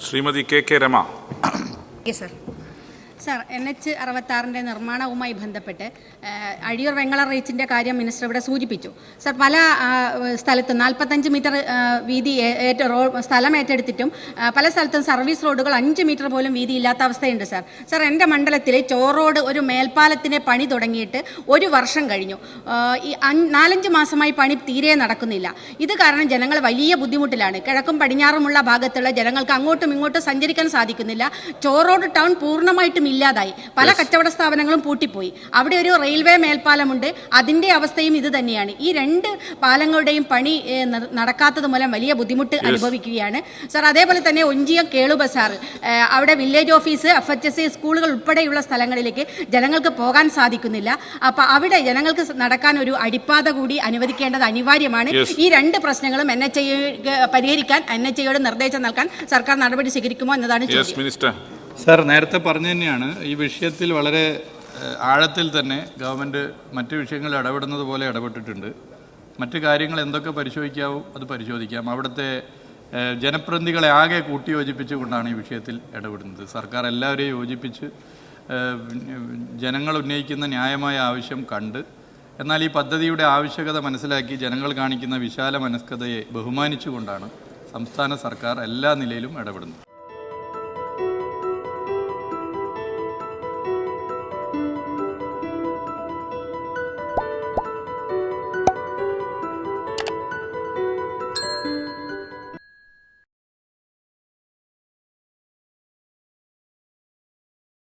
Shrimati K Rama. Sir, NH-66 നിർമ്മാണവുമായി ബന്ധപ്പെട്ട് അഴിയൂർ വെങ്ങള റീച്ചിൻ്റെ കാര്യം മിനിസ്റ്റർ ഇവിടെ സൂചിപ്പിച്ചു. സർ, പല സ്ഥലത്തും 45 മീറ്റർ വീതി സ്ഥലം ഏറ്റെടുത്തിട്ടും പല സ്ഥലത്തും സർവീസ് റോഡുകൾ 5 മീറ്റർ പോലും വീതി ഇല്ലാത്ത അവസ്ഥയുണ്ട്. സർ, എൻ്റെ മണ്ഡലത്തിൽ ചോറോഡ് ഒരു മേൽപ്പാലത്തിൻ്റെ പണി തുടങ്ങിയിട്ട് 1 വർഷം കഴിഞ്ഞു. ഈ 4-5 മാസമായി പണി തീരെ നടക്കുന്നില്ല. ഇത് കാരണം ജനങ്ങൾ വലിയ ബുദ്ധിമുട്ടിലാണ്. കിഴക്കും പടിഞ്ഞാറുമുള്ള ഭാഗത്തുള്ള ജനങ്ങൾക്ക് അങ്ങോട്ടും ഇങ്ങോട്ടും സഞ്ചരിക്കാൻ സാധിക്കുന്നില്ല. ചോറോഡ് ടൗൺ പൂർണ്ണമായിട്ടും ഇല്ലാതായി. പല കച്ചവട സ്ഥാപനങ്ങളും പൂട്ടിപ്പോയി. അവിടെ ഒരു റെയിൽവേ മേൽപ്പാലമുണ്ട്. അതിൻ്റെ അവസ്ഥയും ഇത് തന്നെയാണ്. ഈ 2 പാലങ്ങളുടെയും പണി നടക്കാത്തത് മൂലം വലിയ ബുദ്ധിമുട്ട് അനുഭവിക്കുകയാണ്. സർ, അതേപോലെ തന്നെ ഒഞ്ചിയം കേളു ബസാർ, അവിടെ വില്ലേജ് ഓഫീസ്, FHS സ്കൂളുകൾ ഉൾപ്പെടെയുള്ള സ്ഥലങ്ങളിലേക്ക് ജനങ്ങൾക്ക് പോകാൻ സാധിക്കുന്നില്ല. അപ്പോൾ അവിടെ ജനങ്ങൾക്ക് നടക്കാൻ ഒരു അടിപ്പാത കൂടി അനുവദിക്കേണ്ടത് അനിവാര്യമാണ്. ഈ 2 പ്രശ്നങ്ങളും പരിഹരിക്കാൻ NHAയോട് നിർദ്ദേശം നൽകാൻ സർക്കാർ നടപടി സ്വീകരിക്കുമോ എന്നതാണ് ചോദ്യം. സർ, നേരത്തെ പറഞ്ഞു തന്നെയാണ് ഈ വിഷയത്തിൽ വളരെ ആഴത്തിൽ തന്നെ ഗവൺമെൻറ് മറ്റ് വിഷയങ്ങളിൽ ഇടപെടുന്നത് പോലെ ഇടപെട്ടിട്ടുണ്ട്. മറ്റ് കാര്യങ്ങൾ എന്തൊക്കെ പരിശോധിക്കാവോ അത് പരിശോധിക്കാം. അവിടുത്തെ ജനപ്രതിനിധികളെ ആകെ കൂട്ടിയോജിപ്പിച്ചുകൊണ്ടാണ് ഈ വിഷയത്തിൽ ഇടപെടുന്നത്. സർക്കാർ എല്ലാവരെയും യോജിപ്പിച്ച് ജനങ്ങൾ ഉന്നയിക്കുന്ന ന്യായമായ ആവശ്യം കണ്ട്, എന്നാൽ ഈ പദ്ധതിയുടെ ആവശ്യകത മനസ്സിലാക്കി ജനങ്ങൾ കാണിക്കുന്ന വിശാല മനസ്കതയെ ബഹുമാനിച്ചുകൊണ്ടാണ് സംസ്ഥാന സർക്കാർ എല്ലാ നിലയിലും ഇടപെടുന്നത്.